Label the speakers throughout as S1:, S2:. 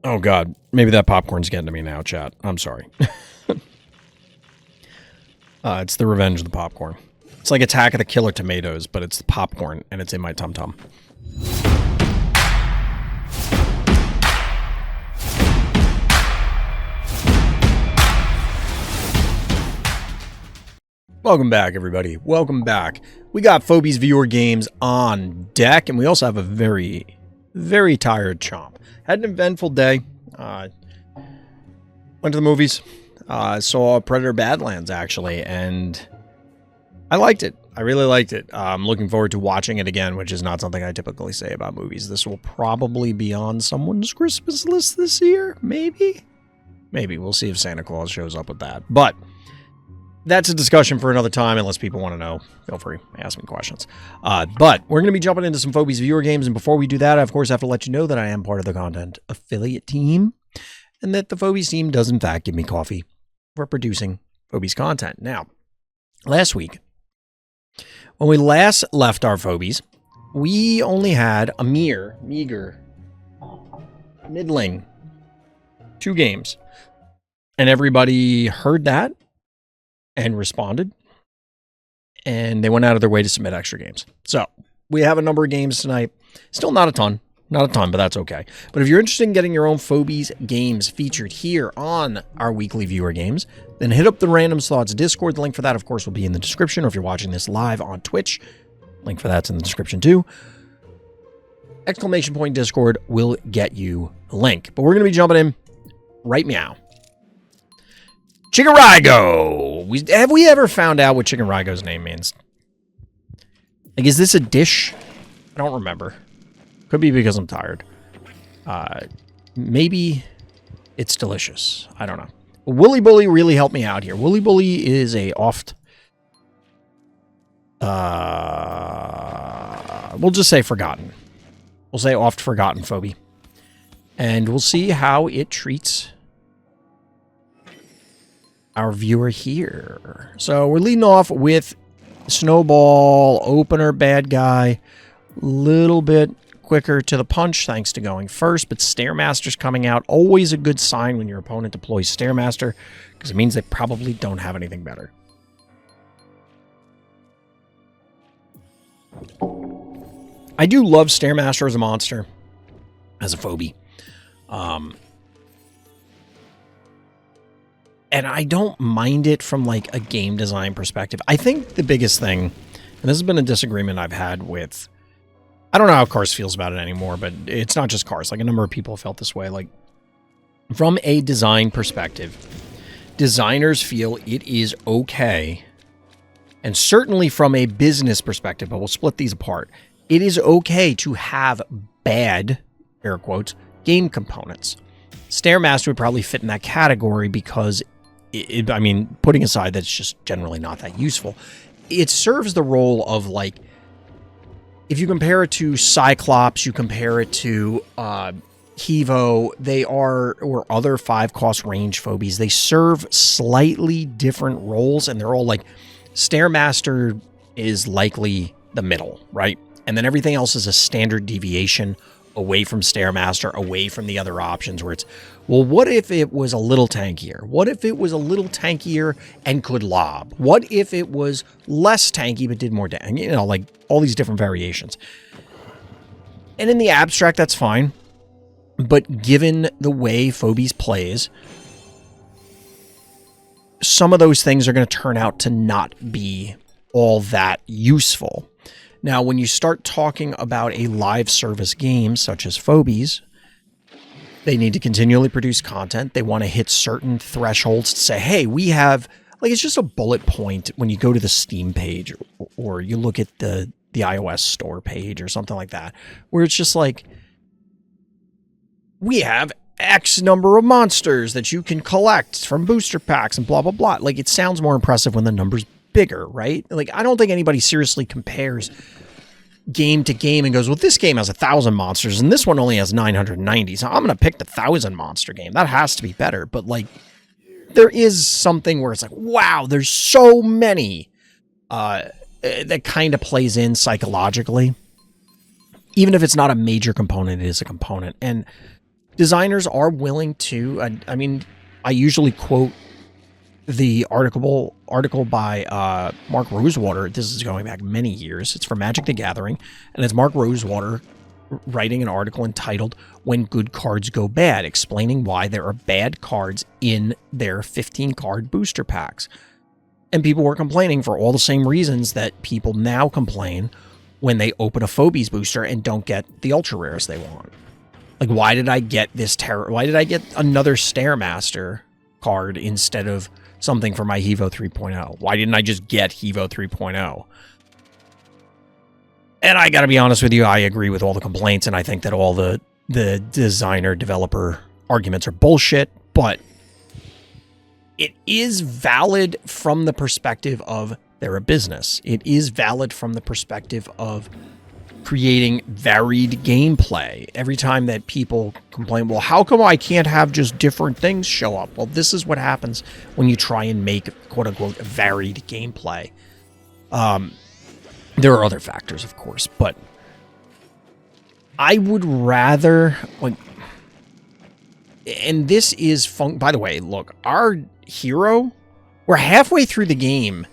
S1: Oh, God. Maybe that popcorn's getting to me now, chat. I'm sorry. It's the revenge of the popcorn. It's like Attack of the Killer Tomatoes, but it's the popcorn, and it's in my tum-tum. Welcome back, everybody. Welcome back. We got Phobies viewer games on deck, and we also have a very, very tired Chomp. Had an eventful day. Went to the movies. Saw Predator Badlands, actually, and I liked it. I really liked it. I'm looking forward to watching it again, which is not something I typically say about movies. This will probably be on someone's Christmas list this year, maybe? Maybe. We'll see if Santa Claus shows up with that. But that's a discussion for another time, unless people want to know. Feel free, ask me questions. But we're going to be jumping into some Phobies viewer games, and before we do that, I, of course, have to let you know that I am part of the content affiliate team, and that the Phobies team does, in fact, give me coffee for producing Phobies content. Now, last week, when we last left our Phobies, we only had a meager, middling 2 games, and everybody heard that and responded, and they went out of their way to submit extra games. So we have a number of games tonight. Still not a ton, but that's okay. But if you're interested in getting your own Phobies games featured here on our weekly viewer games, then hit up the Random Thoughts Discord. The link for that, of course, will be in the description, or if you're watching this live on Twitch, link for that's in the description too. Exclamation point Discord will get you the link. But we're going to be jumping in right meow. Chickenraigo! Have we ever found out what chickenraigo's name means? Like, is this a dish? I don't remember. Could be because I'm tired. Maybe it's delicious. I don't know. Wooly Bully really helped me out here. Wooly Bully is a oft... we'll just say forgotten. We'll say oft forgotten phobie. And we'll see how it treats our viewer here. So we're leading off with Snowball, opener, bad guy. Little bit quicker to the punch thanks to going first, but Stairmaster's coming out. Always a good sign when your opponent deploys Stairmaster, because it means they probably don't have anything better. I do love Stairmaster as a monster, as a phobie. And I don't mind it from, like, a game design perspective. I think the biggest thing, and this has been a disagreement I've had with, I don't know how Cars feels about it anymore, but it's not just Cars. Like, a number of people felt this way. Like, from a design perspective, designers feel it is okay, and certainly from a business perspective, but we'll split these apart, it is okay to have bad, air quotes, game components. Stairmaster would probably fit in that category because, I mean, putting aside that it's just generally not that useful, it serves the role of, like, if you compare it to Cyclops, you compare it to Hevo, they are, or other 5-cost range phobies, they serve slightly different roles, and they're all like, Stairmaster is likely the middle, right? And then everything else is a standard deviation away from Stairmaster, away from the other options where it's, well, what if it was a little tankier? What if it was a little tankier and could lob? What if it was less tanky but did more damage? You know, like all these different variations. And in the abstract, that's fine. But given the way Phobies plays, some of those things are going to turn out to not be all that useful. Now, when you start talking about a live service game such as Phobies, they need to continually produce content. They want to hit certain thresholds to say, hey, we have, like, it's just a bullet point when you go to the Steam page or you look at the iOS store page or something like that, where it's just like, we have X number of monsters that you can collect from booster packs and blah, blah, blah. Like, it sounds more impressive when the number's bigger, right? Like, I don't think anybody seriously compares game to game and goes, well, this game has 1,000 monsters and this one only has 990. So I'm going to pick the 1,000 monster game. That has to be better. But, like, there is something where it's like, wow, there's so many that kind of plays in psychologically. Even if it's not a major component, it is a component. And designers are willing to, I mean, I usually quote the article by Mark Rosewater. This is going back many years. It's from Magic the Gathering, and it's Mark Rosewater writing an article entitled "When Good Cards Go Bad," explaining why there are bad cards in their 15-card booster packs. And people were complaining for all the same reasons that people now complain when they open a Phobies booster and don't get the ultra rares they want. Like, why did I get this why did I get another Stairmaster card instead of something for my Hevo 3.0? Why didn't I just get Hevo 3.0? And I gotta be honest with you, I agree with all the complaints, and I think that all the designer-developer arguments are bullshit, but it is valid from the perspective of they're a business. It is valid from the perspective of creating varied gameplay. Every time that people complain, well, how come I can't have just different things show up? Well, this is what happens when you try and make, quote-unquote, varied gameplay. There are other factors, of course, but I would rather, like, and this is by the way, look, our hero, we're halfway through the game.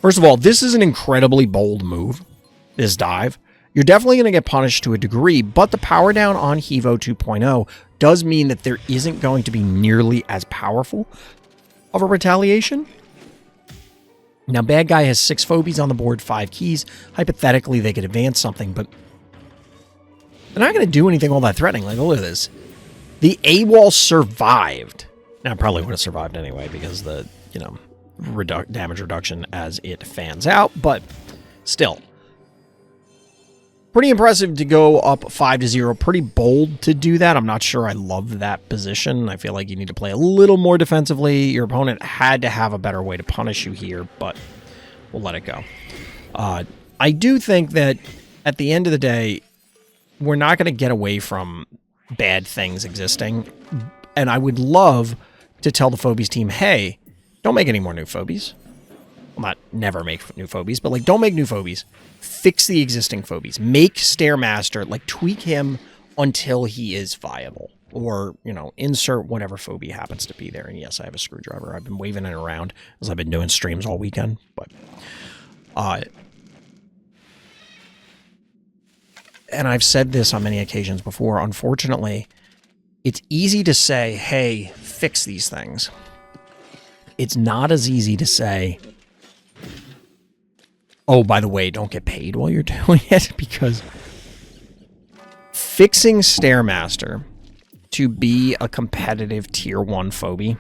S1: First of all, this is an incredibly bold move, this dive. You're definitely going to get punished to a degree, but the power down on Hevo 2.0 does mean that there isn't going to be nearly as powerful of a retaliation. Now, bad guy has 6 Phobies on the board, 5 keys. Hypothetically, they could advance something, but they're not going to do anything all that threatening. Like, look at this. The AWOL survived. Now, probably would have survived anyway because the, you know, damage reduction as it fans out, but still. Pretty impressive to go up 5-0. Pretty bold to do that. I'm not sure I love that position. I feel like you need to play a little more defensively. Your opponent had to have a better way to punish you here, but we'll let it go. I do think that at the end of the day, we're not going to get away from bad things existing. And I would love to tell the Phobies team, hey, don't make any more new Phobies. Well, not never make new Phobies, but like, don't make new Phobies. Fix the existing Phobies. Make Stairmaster, like, tweak him until he is viable. Or, you know, insert whatever Phobie happens to be there. And yes, I have a screwdriver. I've been waving it around as I've been doing streams all weekend. But, and I've said this on many occasions before, unfortunately, it's easy to say, hey, fix these things. It's not as easy to say, oh, by the way, don't get paid while you're doing it, because fixing Stairmaster to be a competitive tier 1 Phobie,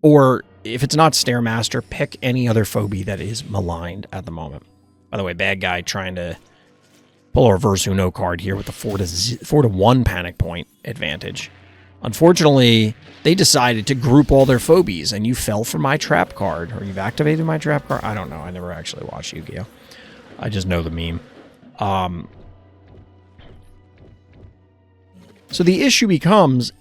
S1: or if it's not Stairmaster, pick any other Phobie that is maligned at the moment. By the way, bad guy trying to pull a reverse Uno card here with the 4-1 panic point advantage. Unfortunately, they decided to group all their Phobies, and you fell for my trap card, or you've activated my trap card. I don't know. I never actually watched Yu-Gi-Oh! I just know the meme. So the issue becomes,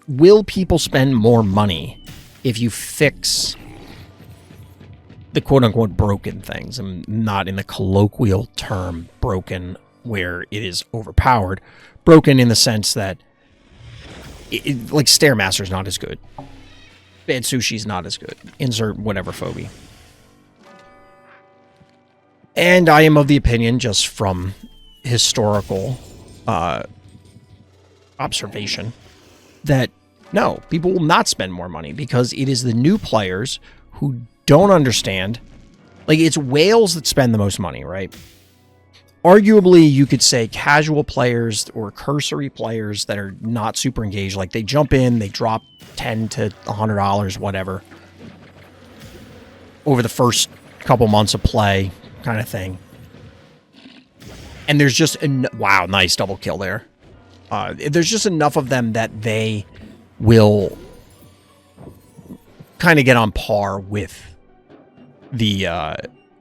S1: will people spend more money if you fix the quote-unquote broken things? I'm not in the colloquial term broken where it is overpowered. Broken in the sense that like Stairmaster's not as good. Bad Sushi's not as good. Insert whatever Phobie. And I am of the opinion, just from historical observation, that no, people will not spend more money because it is the new players who don't understand. Like, it's whales that spend the most money, right? Arguably, you could say casual players or cursory players that are not super engaged. Like, they jump in, they drop $10 to $100, whatever, over the first couple months of play, kind of thing. And there's just wow, nice double kill there. There's just enough of them that they will kind of get on par with the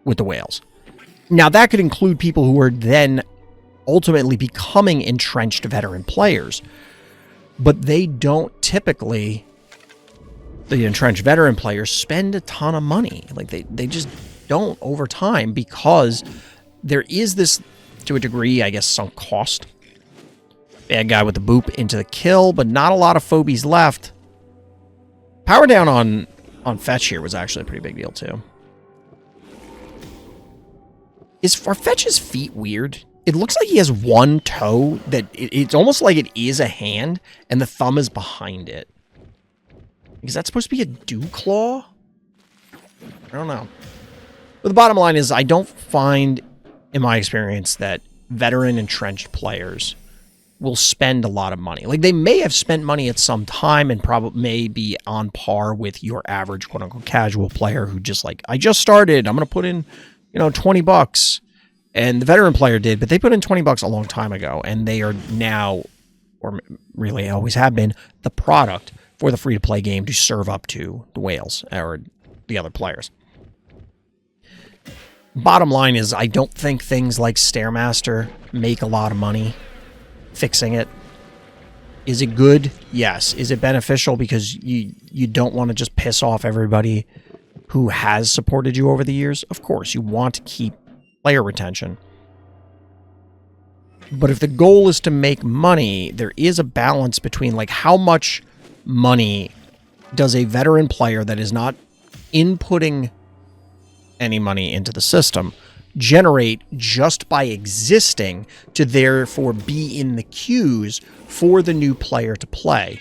S1: whales. Now, that could include people who are then ultimately becoming entrenched veteran players. But they don't typically, the entrenched veteran players, spend a ton of money. Like, they just don't over time, because there is this, to a degree, I guess, sunk cost Bad guy with the boop into the kill, but not a lot of phobies left. Power down on Fetch here was actually a pretty big deal, too. Are Fetch's feet weird? It looks like he has one toe that it's almost like it is a hand, and the thumb is behind it. Is that supposed to be a dew claw? I don't know. But the bottom line is I don't find, in my experience, that veteran entrenched players will spend a lot of money. Like, they may have spent money at some time and probably may be on par with your average quote-unquote casual player who just like, I just started, I'm going to put in, you know, 20 bucks. And the veteran player did, but they put in 20 bucks a long time ago, and they are now, or really always have been, the product for the free-to-play game to serve up to the whales or the other players. Bottom line is, I don't think things like Stairmaster make a lot of money fixing it. Is it good? Yes. Is it beneficial because you don't want to just piss off everybody who has supported you over the years? Of course, you want to keep player retention. But if the goal is to make money, there is a balance between like how much money does a veteran player that is not inputting any money into the system generate just by existing to therefore be in the queues for the new player to play.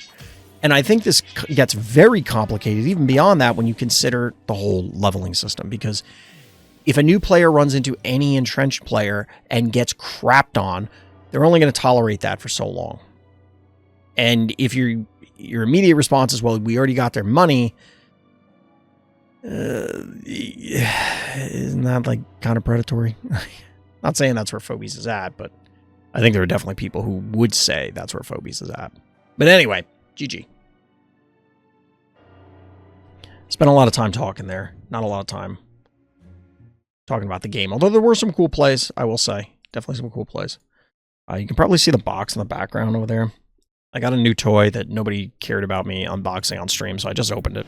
S1: And I think this gets very complicated even beyond that when you consider the whole leveling system, because if a new player runs into any entrenched player and gets crapped on, they're only going to tolerate that for so long. And if your immediate response is, well, we already got their money, isn't that like kind of predatory? Not saying that's where Phobies is at, but I think there are definitely people who would say that's where Phobies is at. But anyway, GG. Spent a lot of time talking there. Not a lot of time talking about the game. Although there were some cool plays, I will say. Definitely some cool plays. You can probably see the box in the background over there. I got a new toy that nobody cared about me unboxing on stream, so I just opened it.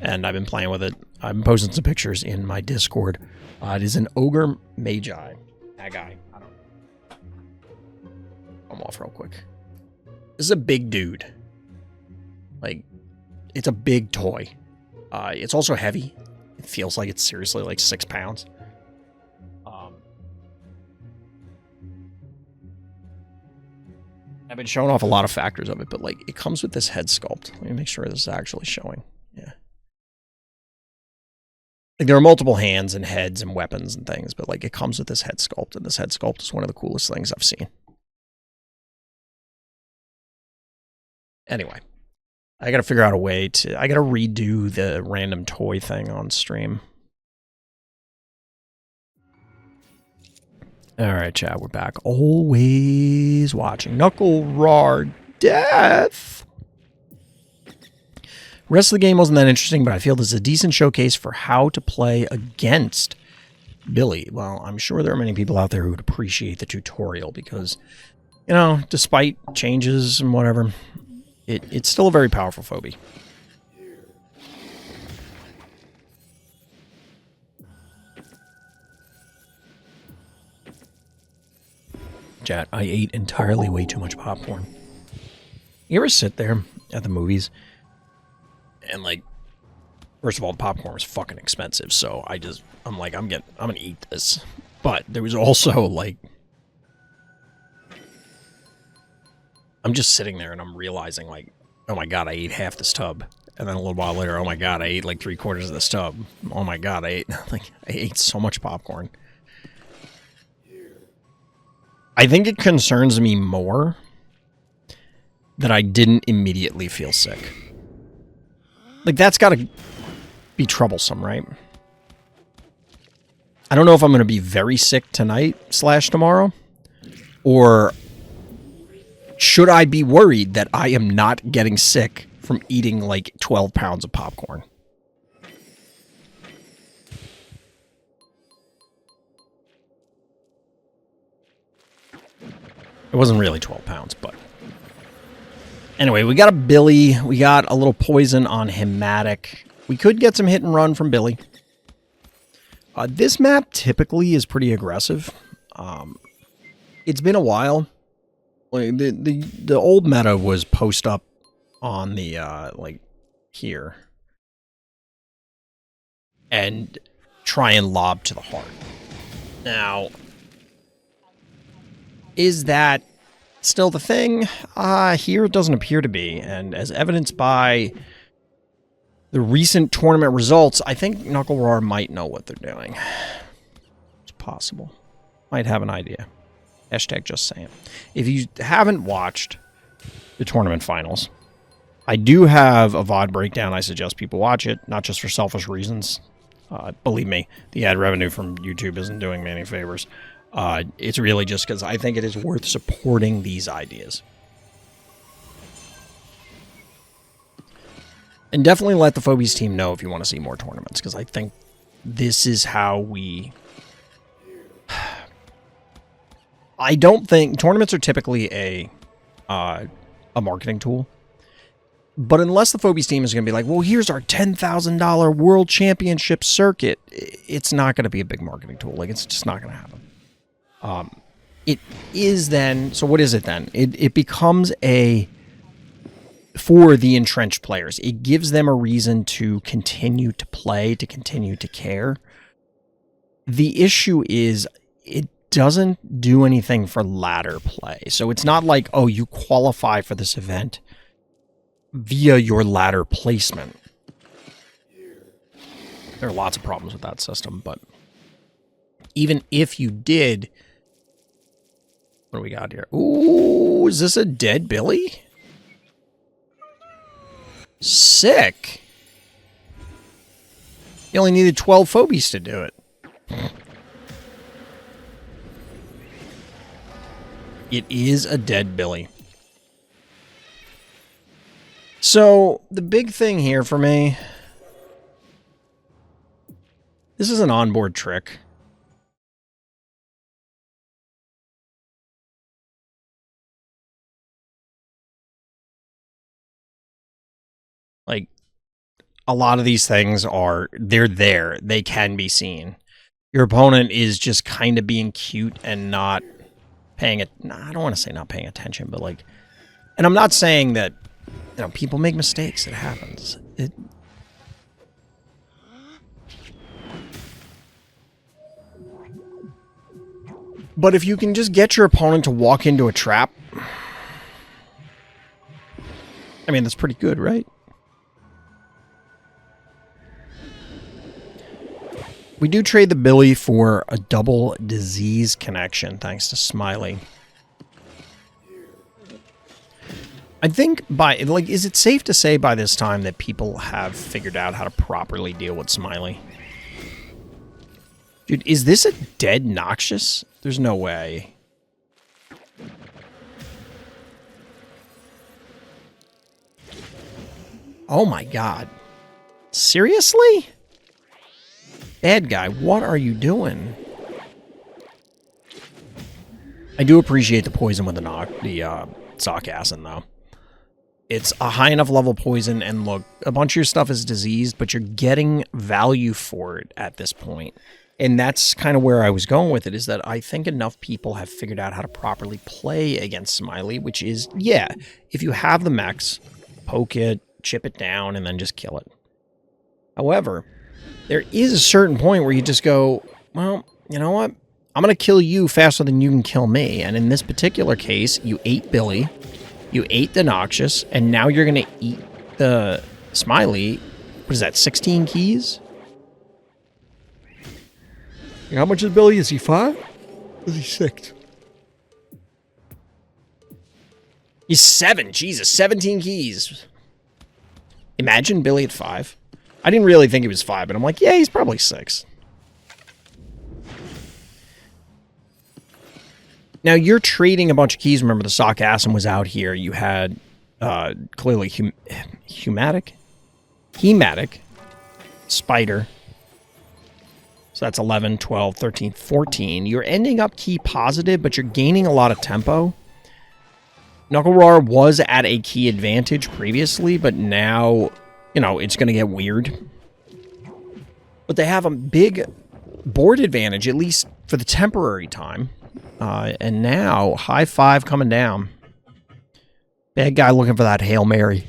S1: And I've been playing with it. I've been posting some pictures in my Discord. It is an Ogre Magi. That guy. I don't know. I'm off real quick. This is a big dude. Like, it's a big toy. It's also heavy. It feels like it's seriously like 6 pounds. I've been showing off a lot of factors of it, but like it comes with this head sculpt. Let me make sure this is actually showing. Yeah. Like there are multiple hands and heads and weapons and things, but like it comes with this head sculpt, and this head sculpt is one of the coolest things I've seen. Anyway. I gotta figure out a way to... I gotta redo the random toy thing on stream. Alright, chat, we're back. Always watching. nuclrardeath. Rest of the game wasn't that interesting, but I feel this is a decent showcase for how to play against Billy. Well, I'm sure there are many people out there who would appreciate the tutorial because, you know, despite changes and whatever... It's still a very powerful phobie. Chat, I ate entirely way too much popcorn. You ever sit there at the movies and like, first of all, the popcorn was fucking expensive, so I'm like, I'm gonna eat this. But there was also like, I'm just sitting there and I'm realizing like, oh my god, I ate half this tub. And then a little while later, oh my god, I ate like 3/4 of this tub. Oh my god, I ate so much popcorn. I think it concerns me more that I didn't immediately feel sick. Like that's gotta be troublesome, right? I don't know if I'm gonna be very sick tonight / tomorrow, or should I be worried that I am not getting sick from eating like 12 pounds of popcorn? It wasn't really 12 pounds, but... Anyway, we got a Billy. We got a little poison on Hematic. We could get some hit and run from Billy. This map typically is pretty aggressive. It's been a while Like the old meta was post up on the like here and try and lob to the heart. Now, is that still the thing? Here it doesn't appear to be, and as evidenced by the recent tournament results, I think nuclrardeath might know what they're doing. It's possible. Might have an idea. Hashtag just saying. If you haven't watched the tournament finals, I do have a VOD breakdown. I suggest people watch it, not just for selfish reasons. Believe me, the ad revenue from YouTube isn't doing me any favors. It's really just because I think it is worth supporting these ideas. And definitely let the Phobies team know if you want to see more tournaments, because I think this is how we... I don't think... Tournaments are typically a marketing tool. But unless the Phobies team is going to be like, well, here's our $10,000 World Championship circuit, it's not going to be a big marketing tool. Like, it's just not going to happen. It is then... So what is it then? It becomes a... For the entrenched players. It gives them a reason to continue to play, to continue to care. The issue is it doesn't do anything for ladder play. So it's not like, oh, you qualify for this event via your ladder placement. There are lots of problems with that system, but even if you did... What do we got here? Ooh, is this a dead Billy? Sick. You only needed 12 Phobies to do it. It is a dead Billy. So, the big thing here for me... This is an onboard trick. Like, a lot of these things are, they're there. They can be seen. Your opponent is just kind of being cute and not paying it. I don't want to say not paying attention, but like, and I'm not saying that, you know, people make mistakes. It happens. But if you can just get your opponent to walk into a trap, I mean, that's pretty good, right? We do trade the Billy for a double disease connection, thanks to Smiley. I think by, like, is it safe to say by this time that people have figured out how to properly deal with Smiley? Dude, is this a dead Noxious? There's no way. Oh my god. Seriously? Bad guy, what are you doing? I do appreciate the poison with the sock acid, though. It's a high enough level poison, and look, a bunch of your stuff is diseased, but you're getting value for it at this point. And that's kind of where I was going with it, is that I think enough people have figured out how to properly play against Smiley, which is, yeah, if you have the mechs, poke it, chip it down, and then just kill it. However, there is a certain point where you just go, well, you know what? I'm going to kill you faster than you can kill me. And in this particular case, you ate Billy, you ate the Noxious, and now you're going to eat the Smiley. What is that, 16 keys? How much is Billy? Is he 5? Or is he 6? He's 7. Jesus, 17 keys. Imagine Billy at 5. I didn't really think he was 5, but I'm like, yeah, he's probably 6. Now, you're trading a bunch of keys. Remember, the sock acid was out here. You had, clearly, Hematic, Spider. So that's 11, 12, 13, 14. You're ending up key positive, but you're gaining a lot of tempo. nuclrardeath was at a key advantage previously, but now, you know, it's going to get weird. But they have a big board advantage, at least for the temporary time. And now, high 5 coming down. Bad guy looking for that Hail Mary.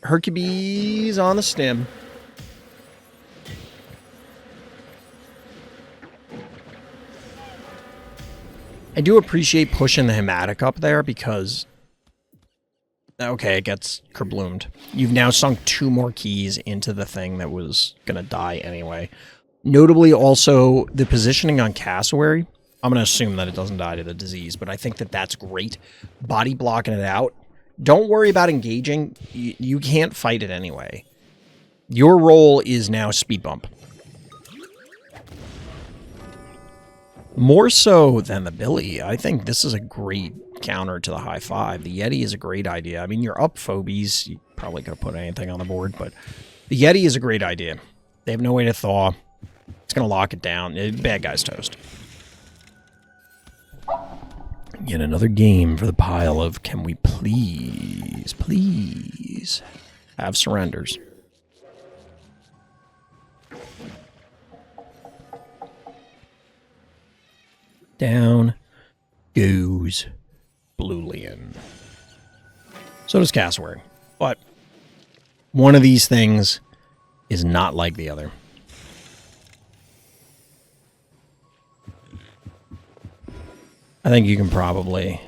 S1: Hercules on the stem. I do appreciate pushing the hematic up there because... Okay, it gets kerbloomed. You've now sunk 2 more keys into the thing that was going to die anyway. Notably also, the positioning on Cassowary. I'm going to assume that it doesn't die to the disease, but I think that that's great. Body blocking it out. Don't worry about engaging. You can't fight it anyway. Your role is now speed bump. More so than the Billy. I think this is a great counter to the high 5. The Yeti is a great idea. I mean, you're up Phobies. You probably could have put anything on the board, but the Yeti is a great idea. They have no way to thaw. It's going to lock it down. Bad guy's toast. Yet another game for the pile of can we please have surrenders. Down goes Bluelian. So does Cassowary. But one of these things is not like the other. I think you can probably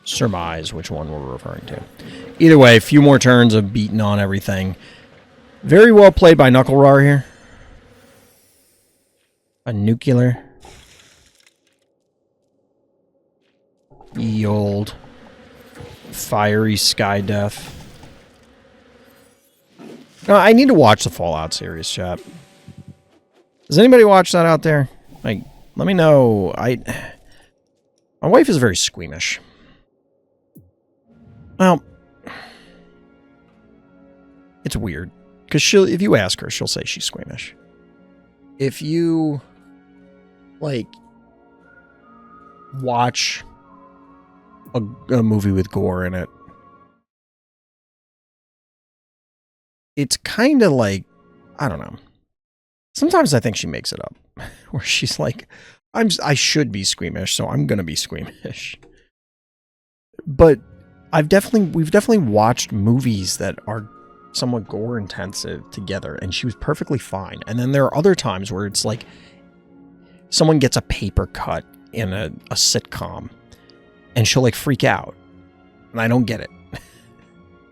S1: surmise which one we're referring to. Either way, a few more turns of beating on everything. Very well played by nuclrar here. A nuclear. Ye old fiery sky death. No, I need to watch the Fallout series, chat. Does anybody watch that out there? Like, let me know. My wife is very squeamish. Well, it's weird. Because if you ask her, she'll say she's squeamish. If you, like, watch a movie with gore in it, it's kind of like, I don't know. Sometimes I think she makes it up. Where she's like, I should be squeamish, so I'm gonna be squeamish. But we've definitely watched movies that are somewhat gore intensive together, and she was perfectly fine. And then there are other times where it's like someone gets a paper cut in a sitcom, and she'll like freak out, and I don't get it.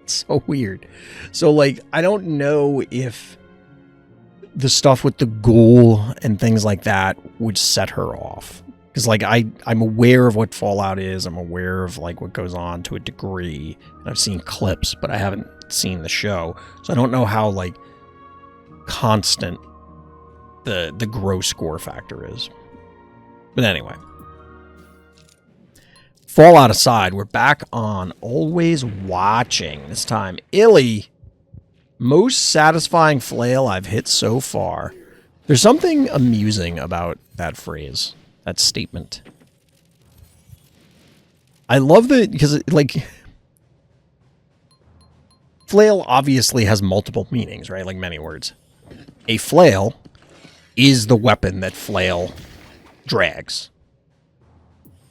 S1: It's so weird. So like, I don't know if the stuff with the ghoul and things like that would set her off. Because, like, I'm aware of what Fallout is. I'm aware of, like, what goes on to a degree. And I've seen clips, but I haven't seen the show. So I don't know how, like, constant the gross gore factor is. But anyway. Fallout aside, we're back on Always Watching. This time, Illi. Most satisfying flail I've hit so far. There's something amusing about that phrase, that statement. I love that because, like, flail obviously has multiple meanings, right? Like many words. A flail is the weapon that flail drags.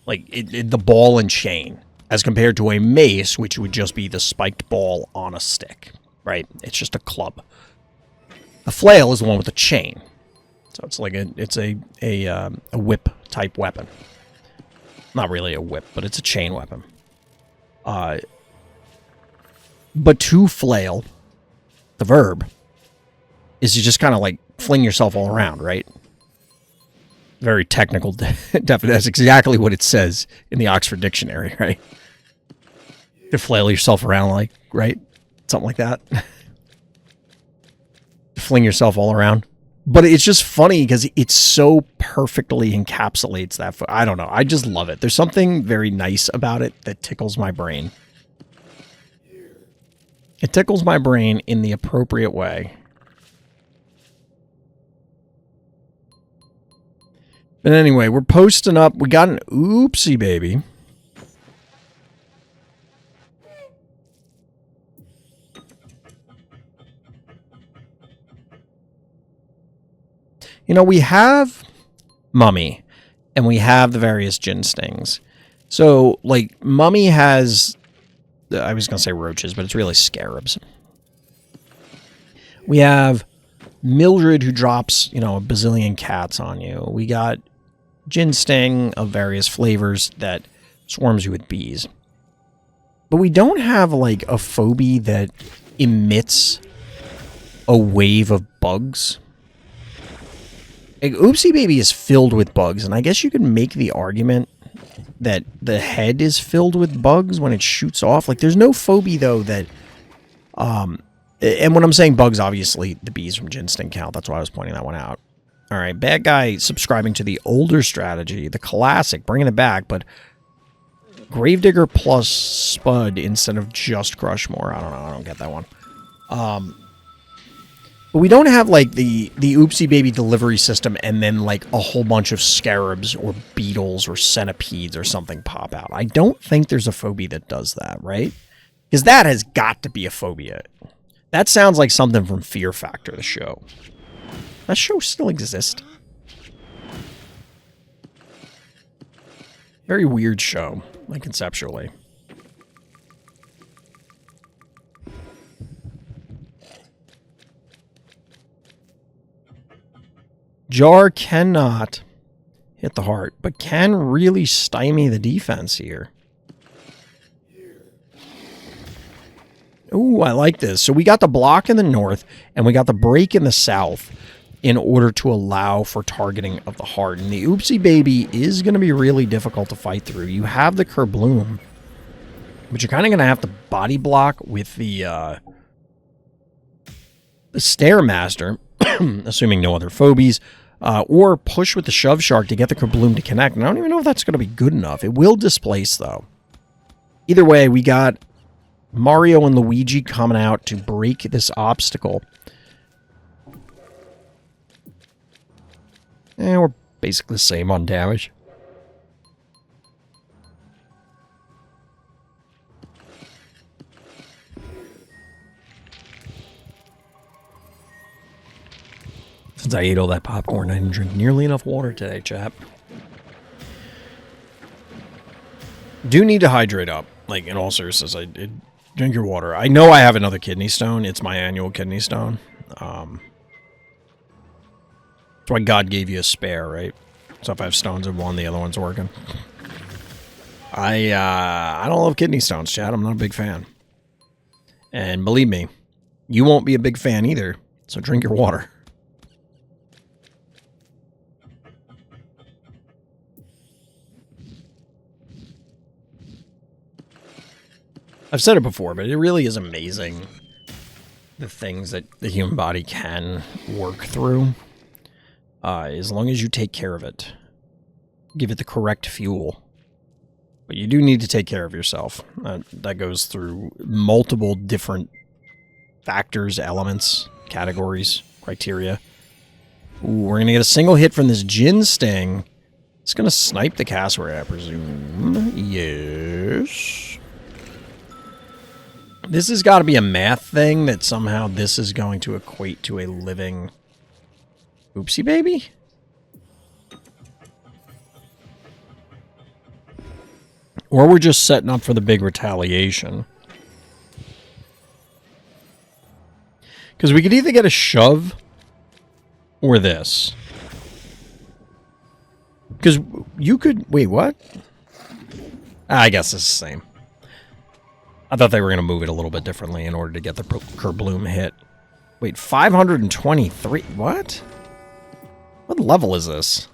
S1: Like, the ball and chain, as compared to a mace, which would just be the spiked ball on a stick. Right? It's just a club. A flail is the one with a chain. So it's like a whip type weapon. Not really a whip, but it's a chain weapon. But to flail, the verb, is you just kind of like fling yourself all around, right? Very technical definition. That's exactly what it says in the Oxford Dictionary, right? To flail yourself around, like, right? Something like that. Fling yourself all around. But it's just funny because it so perfectly encapsulates that. I don't know. I just love it. There's something very nice about it that tickles my brain. It tickles my brain in the appropriate way. But anyway, we're posting up. We got an oopsie baby. You know, we have Mummy, and we have the various gin stings. So, like, Mummy has, I was going to say roaches, but it's really scarabs. We have Mildred, who drops, you know, a bazillion cats on you. We got gin sting of various flavors that swarms you with bees. But we don't have, like, a phobie that emits a wave of bugs. Like, Oopsie Baby is filled with bugs, and I guess you could make the argument that the head is filled with bugs when it shoots off. Like, there's no phobie, though, that... and when I'm saying bugs, obviously, the bees from gin sting count. That's why I was pointing that one out. All right, bad guy subscribing to the older strategy, the classic, bringing it back, but Gravedigger plus Spud instead of just Crushmore. I don't know. I don't get that one. But we don't have, like, the Oopsie Baby delivery system and then, like, a whole bunch of scarabs or beetles or centipedes or something pop out. I don't think there's a phobia that does that, right? Because that has got to be a phobia. That sounds like something from Fear Factor, the show. That show still exists. Very weird show, like, conceptually. Jar cannot hit the heart, but can really stymie the defense here. Ooh, I like this. So we got the block in the north, and we got the break in the south in order to allow for targeting of the heart. And the Oopsie Baby is going to be really difficult to fight through. You have the Kerbloom, but you're kind of going to have to body block with the Stairmaster, assuming no other phobies, or push with the Shove Shark to get the Kerbloom to connect. And I don't even know if that's going to be good enough. It will displace, though. Either way, we got Mario and Luigi coming out to break this obstacle. And we're basically the same on damage. Since I ate all that popcorn, I didn't drink nearly enough water today, chap. Do need to hydrate up. Like, in all seriousness, drink your water. I know I have another kidney stone. It's my annual kidney stone. That's why God gave you a spare, right? So if I have stones in one, the other one's working. I don't love kidney stones, Chad. I'm not a big fan. And believe me, you won't be a big fan either. So drink your water. I've said it before, but it really is amazing the things that the human body can work through. As long as you take care of it. Give it the correct fuel. But you do need to take care of yourself. That goes through multiple different factors, elements, categories, criteria. Ooh, we're going to get a single hit from this Gin Sting. It's going to snipe the cassowary, I presume. Yes. This has got to be a math thing that somehow this is going to equate to a living Oopsie Baby? Or we're just setting up for the big retaliation. Because we could either get a shove or this. Because you could... Wait, what? I guess it's the same. I thought they were going to move it a little bit differently in order to get the Kerbloom hit. Wait, 523? What? What level is this?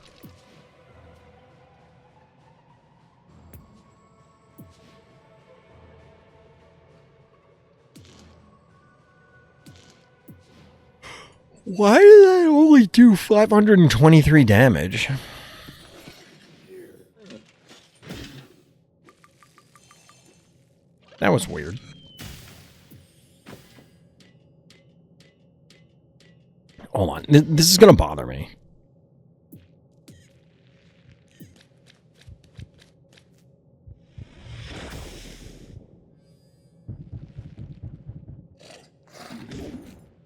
S1: Why did I only do 523 damage? That was weird. Hold on. This is going to bother me.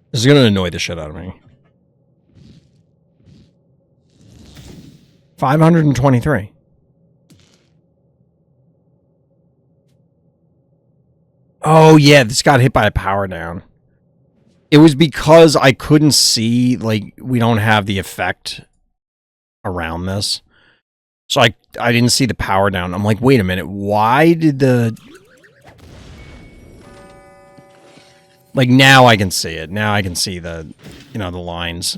S1: This is going to annoy the shit out of me. 523. Oh, yeah, this got hit by a power down. It was because I couldn't see, like, we don't have the effect around this. So I didn't see the power down. I'm like, wait a minute, why did the... Like, now I can see it. Now I can see the, you know, the lines.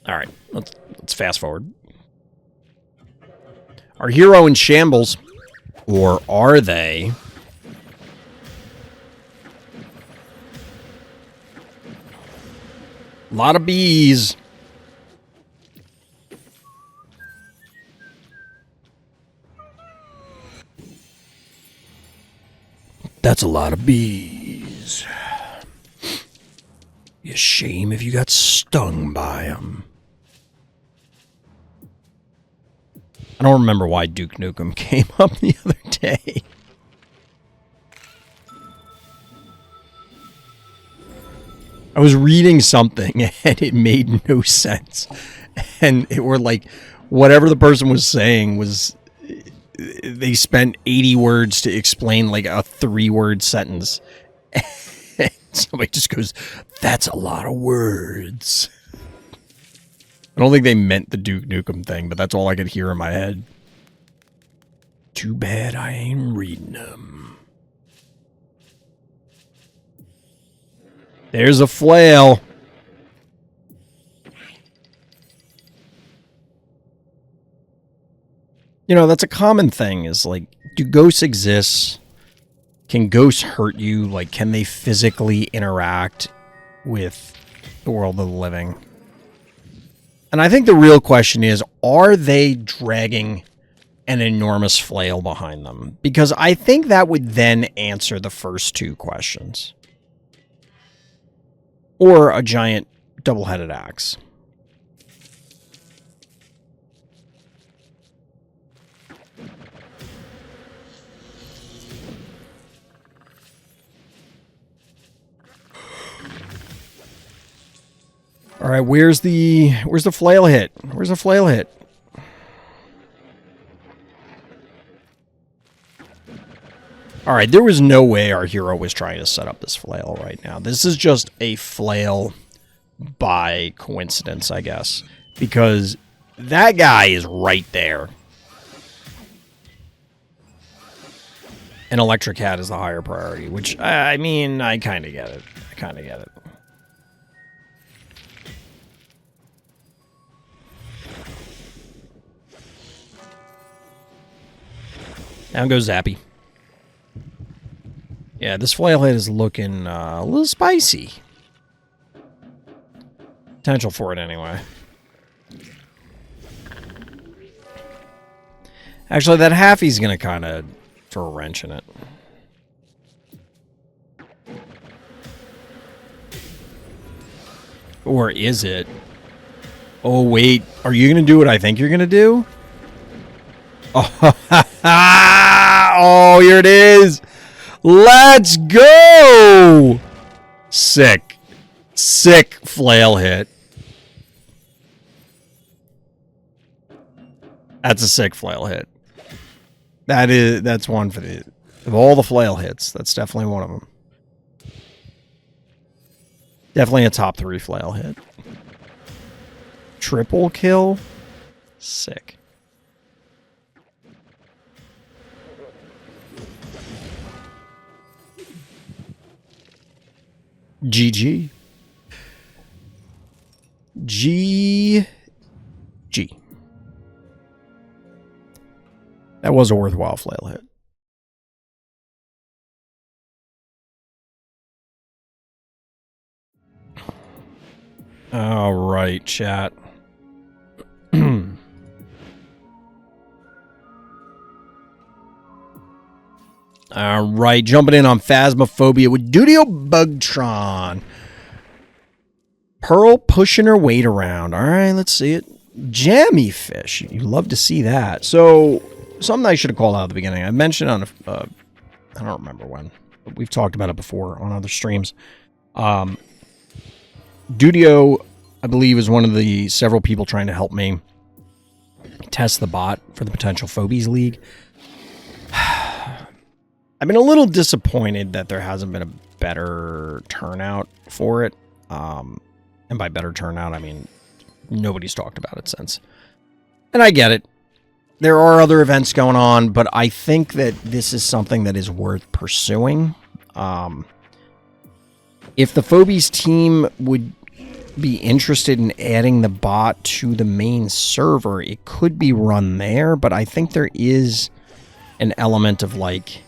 S1: Alright, let's fast forward. Our hero in shambles. Or are they? A lot of bees. That's a lot of bees. Be a shame if you got stung by them. I don't remember why Duke Nukem came up the other day. I was reading something and it made no sense. And it were like, whatever the person was saying was, they spent 80 words to explain like a 3-word sentence. And somebody just goes, that's a lot of words. I don't think they meant the Duke Nukem thing, but that's all I could hear in my head. Too bad I ain't reading them. There's a flail. You know, that's a common thing, is like, do ghosts exist? Can ghosts hurt you? Like, can they physically interact with the world of the living? And I think the real question is, are they dragging an enormous flail behind them? Because I think that would then answer the first 2 questions. Or a giant double-headed axe. All right, where's the flail hit? Where's the flail hit? All right, there was no way our hero was trying to set up this flail right now. This is just a flail by coincidence, I guess, because that guy is right there. And Electric Hat is the higher priority, which, I mean, I kind of get it. I kind of get it. Down goes Zappy. Yeah, this flail head is looking a little spicy. Potential for it anyway. Actually, that halfie's going to kind of throw a wrench in it. Or is it? Oh, wait. Are you going to do what I think you're going to do? Oh, oh, here it is. Let's go. Sick. Sick flail hit. That's a sick flail hit. That's one for the, of all the flail hits, that's definitely one of them. Definitely a top 3 flail hit. Triple kill. Sick. GG. GG. That was a worthwhile flail hit. All right, chat. All right, jumping in on Phasmophobia with dudiobugtron. Pearl pushing her weight around. All right, let's see it. Jammy fish. You love to see that. So, something I should have called out at the beginning. I mentioned on I don't remember when, but we've talked about it before on other streams. Dudio I believe is one of the several people trying to help me test the bot for the potential Phobies League. I've been a little disappointed that there hasn't been a better turnout for it. And by better turnout, I mean nobody's talked about it since. And I get it. There are other events going on, but I think that this is something that is worth pursuing. If the Phobies team would be interested in adding the bot to the main server, it could be run there, but I think there is an element of like,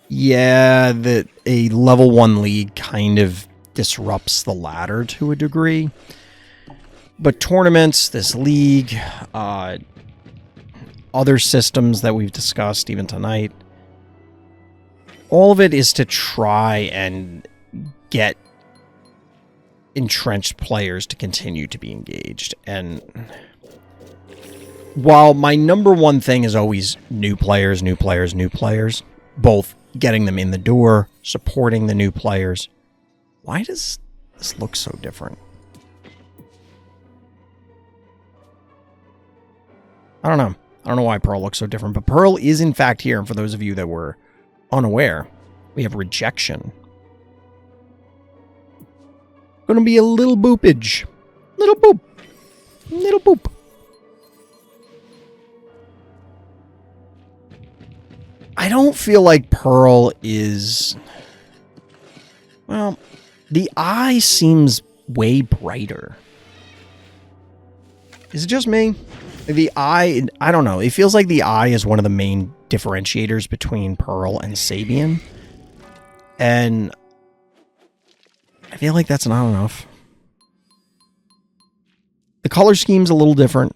S1: yeah, that a level 1 league kind of disrupts the ladder to a degree. But tournaments, this league, other systems that we've discussed even tonight, all of it is to try and get entrenched players to continue to be engaged. And while my number one thing is always new players, both getting them in the door, supporting the new players, why does this look so different? I don't know. I don't know why Pearl looks so different, but Pearl is in fact here. And for those of you that were unaware, we have rejection. Gonna be a little boopage. Little boop. Little boop. I don't feel like Pearl is... Well, the eye seems way brighter. Is it just me? The eye, I don't know. It feels like the eye is one of the main differentiators between Pearl and Sabian. And I feel like that's not enough. The color scheme's a little different.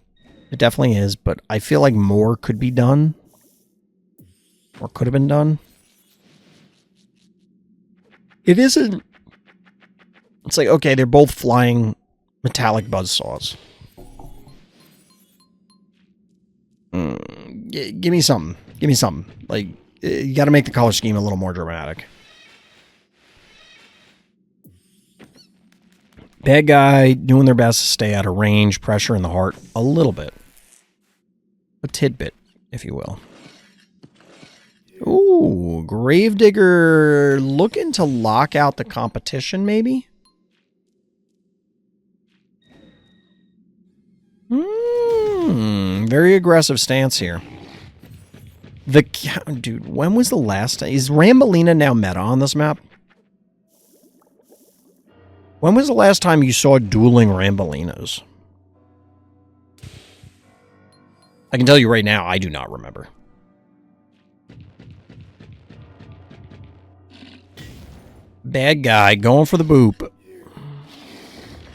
S1: It definitely is, but I feel like more could be done. Or could have been done. It isn't... It's like, okay, they're both flying metallic buzzsaws. Give me something. Give me something. Like, you got to make the color scheme a little more dramatic. Bad guy doing their best to stay out of range, pressure in the heart a little bit. A tidbit, if you will. Ooh, Gravedigger looking to lock out the competition, maybe? Very aggressive stance here. Dude, when was the last time? Is Rambolina now meta on this map? When was the last time you saw dueling Rambolinas? I can tell you right now, I do not remember. Bad guy going for the boop.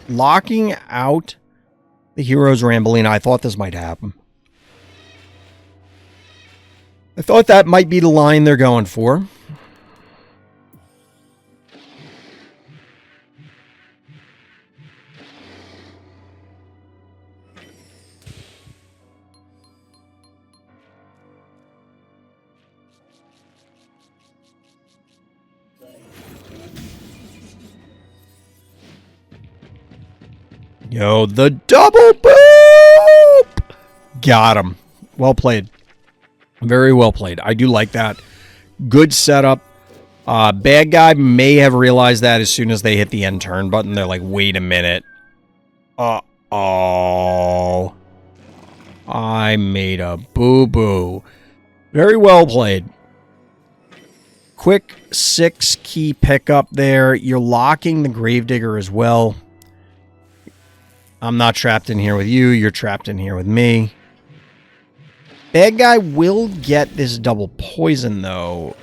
S1: Locking out the hero's Rambolina. I thought this might happen. I thought that might be the line they're going for. Yo, the double boop! Got him. Well played. Very well played. I do like that. Good setup. Bad guy may have realized that as soon as they hit the end turn button. They're like, wait a minute. Uh-oh. I made a boo-boo. Very well played. Quick 6-key pickup there. You're locking the Gravedigger as well. I'm not trapped in here with you. You're trapped in here with me. Bad guy will get this double poison, though.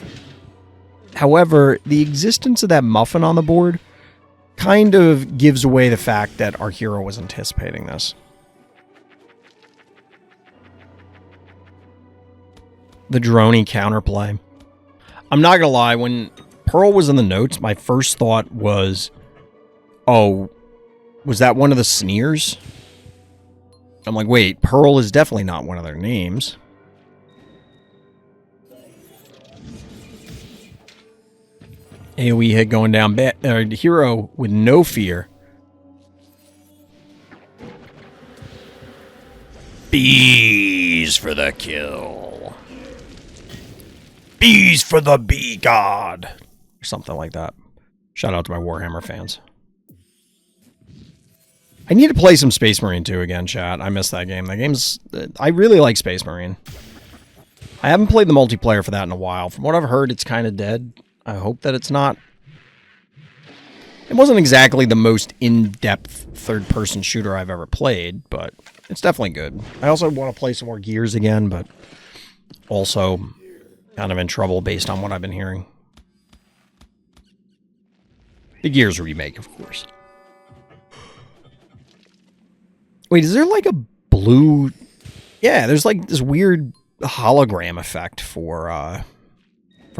S1: However, the existence of that muffin on the board kind of gives away the fact that our hero was anticipating this. The droney counterplay. I'm not gonna lie, when Pearl was in the notes, my first thought was, oh, was that one of the sneers? I'm like, wait, Pearl is definitely not one of their names. AoE hit going down. Hero with no fear. Bees for the kill. Bees for the bee god. Or something like that. Shout out to my Warhammer fans. I need to play some Space Marine 2 again, chat. I missed that game. That game's... I really like Space Marine. I haven't played the multiplayer for that in a while. From what I've heard, it's kind of dead. I hope that it's not. It wasn't exactly the most in-depth third-person shooter I've ever played, but it's definitely good. I also want to play some more Gears again, but also kind of in trouble based on what I've been hearing. The Gears remake, of course. Wait, is there like a blue... Yeah, there's like this weird hologram effect for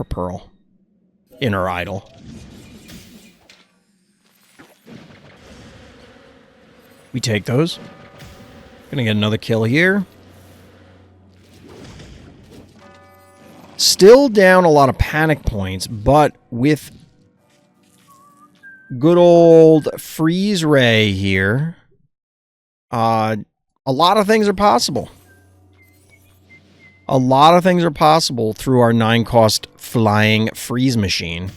S1: Pearl. In her idol. We take those. Gonna get another kill here. Still down a lot of panic points, but with good old Freeze Ray here, a lot of things are possible. A lot of things are possible through our 9-cost flying freeze machine.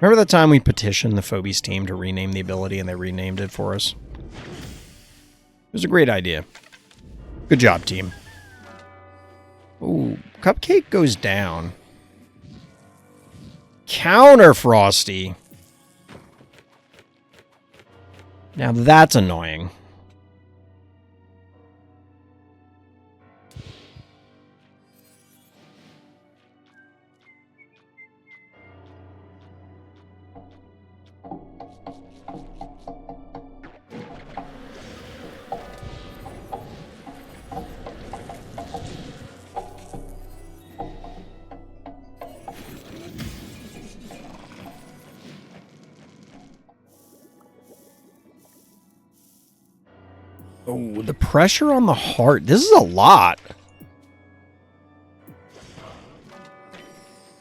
S1: Remember that time we petitioned the Phobies team to rename the ability and they renamed it for us? It was a great idea. Good job, team. Ooh, Cupcake goes down. Counter Frosty. Now that's annoying. Oh, the pressure on the heart. This is a lot.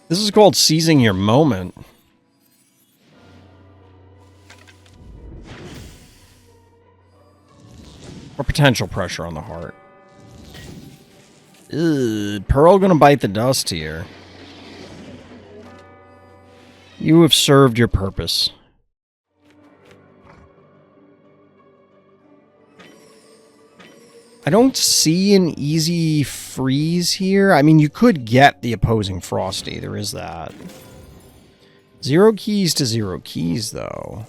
S1: This is called seizing your moment. Or potential pressure on the heart. Ugh, Pearl gonna bite the dust here. You have served your purpose. I don't see an easy freeze here. I mean, you could get the opposing Frosty. There is that. 0 keys to 0 keys, though.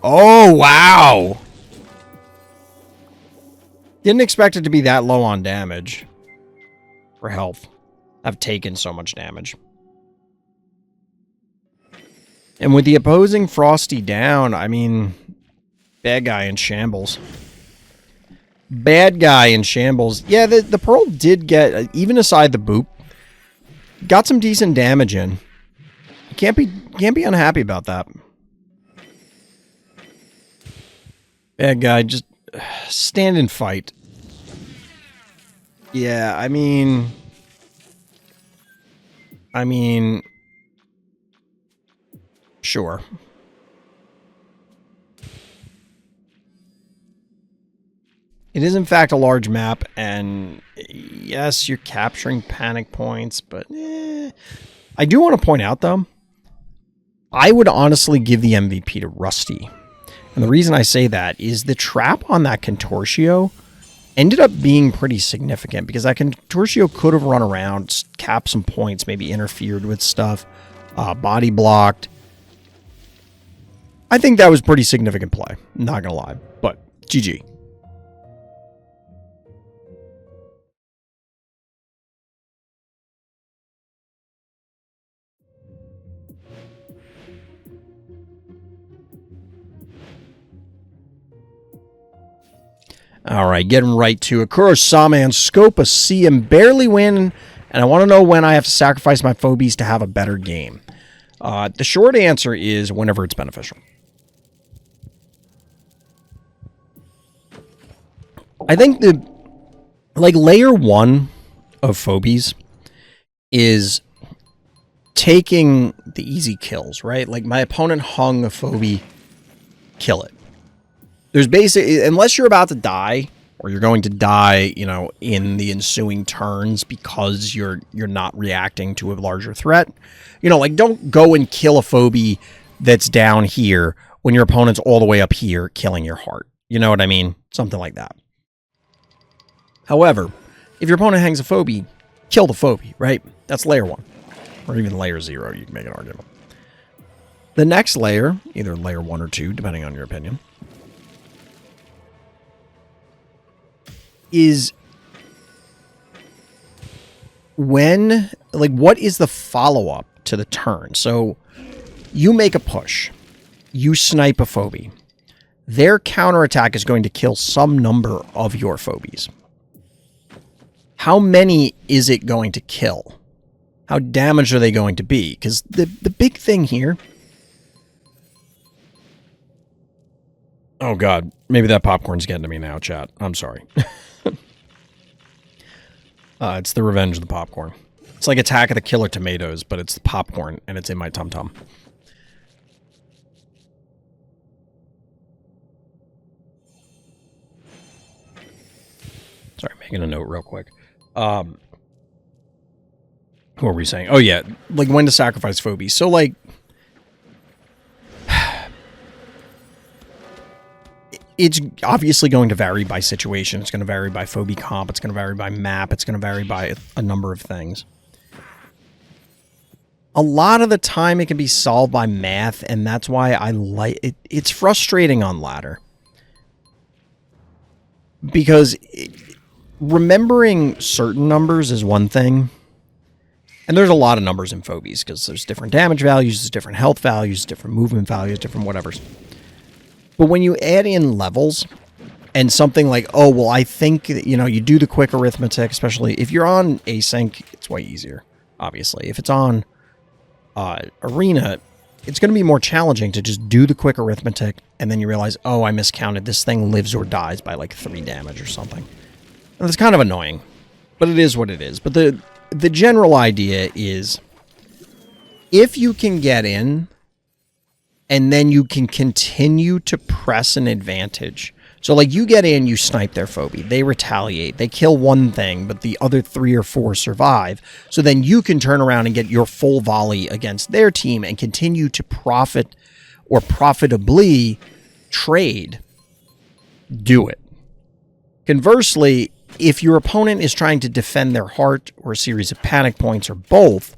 S1: Oh, wow! Didn't expect it to be that low on damage. For health. I've taken so much damage. And with the opposing Frosty down, I mean... Bad guy in shambles. Bad guy in shambles. Yeah, the Pearl did get, even aside the boop, got some decent damage in. Can't be unhappy about that. Bad guy, just stand and fight. Yeah, I mean, sure. It is, in fact, a large map, and yes, you're capturing panic points, but I do want to point out, though, I would honestly give the MVP to Rusty. And the reason I say that is the trap on that Contortio ended up being pretty significant, because that Contortio could have run around, capped some points, maybe interfered with stuff, body blocked. I think that was pretty significant play, not gonna lie, but GG. All right, getting right to it. Kurosame and Scope a C and barely win, and I want to know when I have to sacrifice my Phobies to have a better game. The short answer is whenever it's beneficial. I think the layer 1 of Phobies is taking the easy kills, right? Like my opponent hung a phobie, kill it. There's basically, unless you're about to die, or you're going to die, you know, in the ensuing turns because you're not reacting to a larger threat. You know, like don't go and kill a phobie that's down here when your opponent's all the way up here killing your heart. You know what I mean? Something like that. However, if your opponent hangs a phobie, kill the phobie, right? That's layer 1. Or even layer 0, you can make an argument. The next layer, either layer 1 or 2, depending on your opinion, is when, like, what is the follow-up to the turn? So, you make a push. You snipe a phobie. Their counterattack is going to kill some number of your phobies. How many is it going to kill? How damaged are they going to be? Because the big thing here... Oh, God. Maybe that popcorn's getting to me now, chat. I'm sorry. It's the revenge of the popcorn. It's like Attack of the Killer Tomatoes, but it's the popcorn, and it's in my tum-tum. Sorry, making a note real quick. What were we saying? Oh, yeah. Like, when to sacrifice phobies. So, like... It's obviously going to vary by situation. It's going to vary by phobie comp. It's going to vary by map. It's going to vary by a number of things. A lot of the time, it can be solved by math, and that's why I like it. It's frustrating on ladder. Because remembering certain numbers is one thing. And there's a lot of numbers in phobies, because there's different damage values, there's different health values, different movement values, different whatevers. But when you add in levels and something like, oh, well, I think, you know, you do the quick arithmetic, especially if you're on async, it's way easier, obviously. If it's on arena, it's going to be more challenging to just do the quick arithmetic and then you realize, oh, I miscounted. This thing lives or dies by like 3 damage or something. And it's kind of annoying, but it is what it is. But the general idea is if you can get in and then you can continue to press an advantage. So, like, you get in, you snipe their phobie. They retaliate. They kill one thing, but the other 3 or 4 survive. So then you can turn around and get your full volley against their team and continue to profit or profitably trade. Do it. Conversely, if your opponent is trying to defend their heart or a series of panic points or both,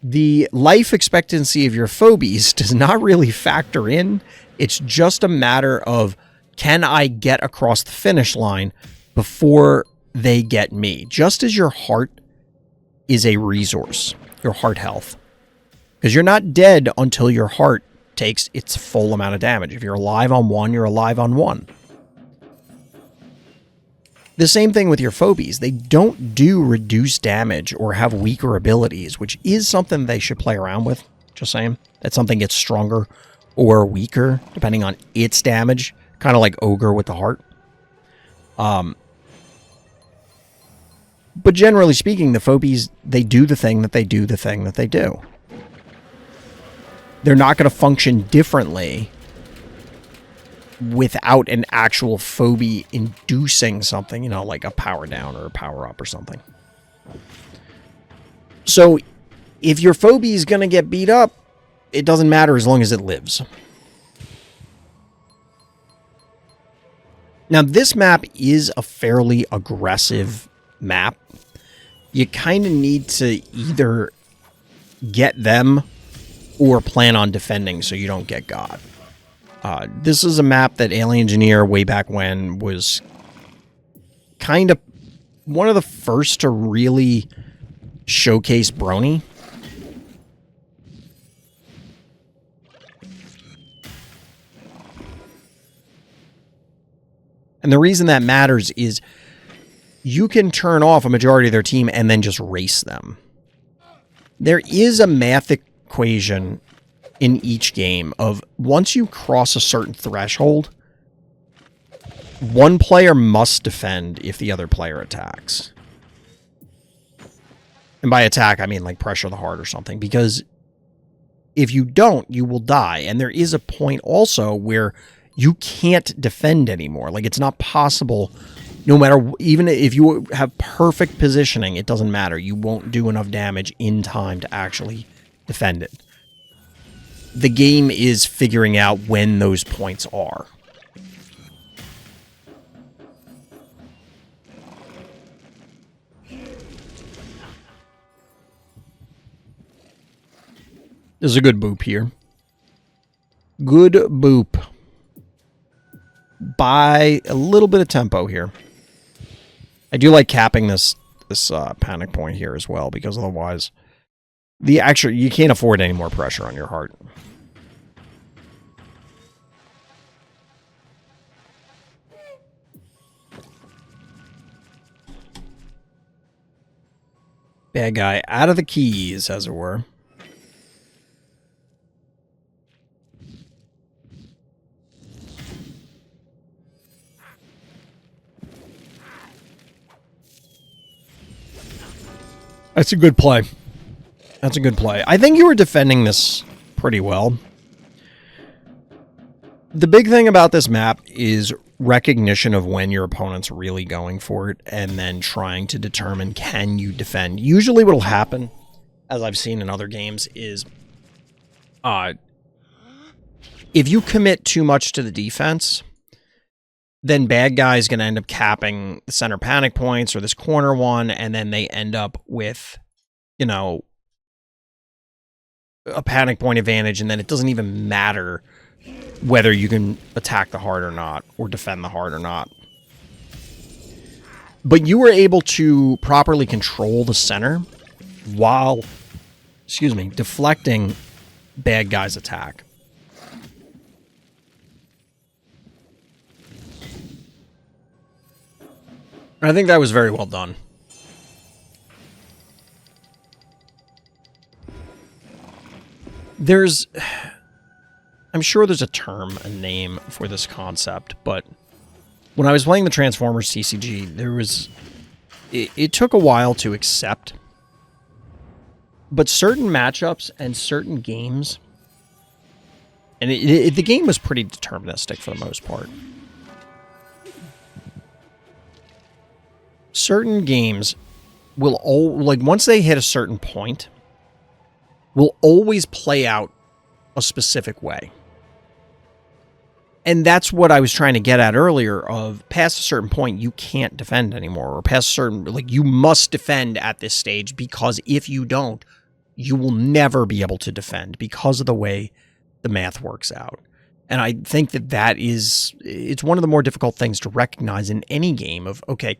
S1: the life expectancy of your phobies does not really factor in. It's just a matter of, can I get across the finish line before they get me? Just as your heart is a resource, your heart health. Because you're not dead until your heart takes its full amount of damage. If you're alive on 1, you're alive on 1. The same thing with your phobies. They don't do reduced damage or have weaker abilities, which is something they should play around with. Just saying. That something gets stronger or weaker, depending on its damage. Kind of like Ogre with the heart. But generally speaking, the phobies, they do the thing that they do the thing that they do. They're not going to function differently without an actual phobie inducing something, you know, like a power down or a power up or something. So if your phobie is going to get beat up, it doesn't matter as long as it lives. Now, this map is a fairly aggressive map. You kind of need to either get them or plan on defending so you don't get got. This is a map that Alien Engineer way back when was kind of one of the first to really showcase Brony. And the reason that matters is you can turn off a majority of their team and then just race them. There is a math equation in each game of once you cross a certain threshold, one player must defend if the other player attacks. And by attack, I mean like pressure the heart or something. Because if you don't, you will die. And there is a point also where you can't defend anymore. Like, it's not possible, no matter, even if you have perfect positioning, it doesn't matter. You won't do enough damage in time to actually defend it. The game is figuring out when those points are. There's a good boop here. Good boop. By a little bit of tempo here. I do like capping this panic point here as well, because otherwise, you can't afford any more pressure on your heart. Bad guy out of the keys, as it were. That's a good play. That's a good play. I think you were defending this pretty well. The big thing about this map is recognition of when your opponent's really going for it, and then trying to determine, can you defend? Usually what will happen, as I've seen in other games, is if you commit too much to the defense, then bad guy's going to end up capping the center panic points or this corner one, and then they end up with, you know, a panic point advantage, and then it doesn't even matter whether you can attack the heart or not, or defend the heart or not. But you were able to properly control the center while, deflecting bad guy's attack. I think that was very well done. I'm sure there's a term, a name for this concept, but when I was playing the Transformers TCG, it took a while to accept. But certain matchups and certain games, and the game was pretty deterministic for the most part. Certain games will once they hit a certain point, will always play out a specific way. And that's what I was trying to get at earlier, of past a certain point, you can't defend anymore, or past a certain, you must defend at this stage, because if you don't, you will never be able to defend because of the way the math works out. And I think it's one of the more difficult things to recognize in any game of, okay,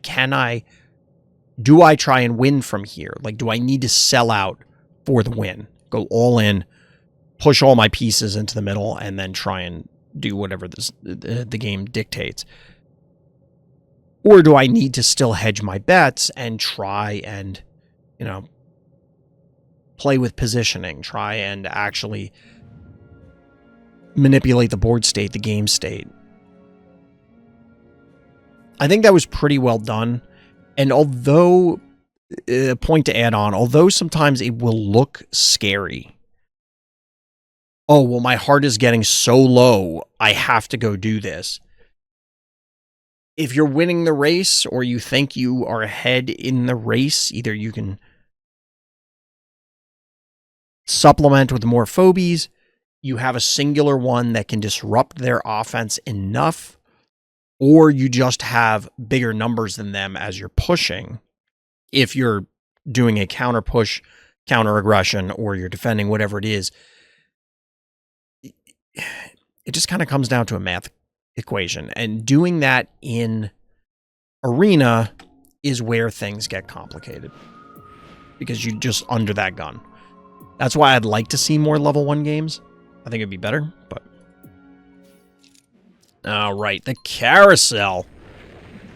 S1: do I try and win from here? Like, do I need to sell out for the win? Go all in, push all my pieces into the middle, and then try and do whatever the game dictates? Or do I need to still hedge my bets and try and, play with positioning, try and actually manipulate the board state, the game state? I think that was pretty well done. And although, a point to add on, although sometimes it will look scary, oh, well, my heart is getting so low, I have to go do this. If you're winning the race, or you think you are ahead in the race, either you can supplement with more phobies, you have a singular one that can disrupt their offense enough, or you just have bigger numbers than them as you're pushing. If you're doing a counter push, counter aggression, or you're defending, whatever it is, it just kind of comes down to a math equation. And doing that in arena is where things get complicated, because you're just under that gun. That's why I'd like to see more level 1 games. I think it'd be better, but... All right, the carousel.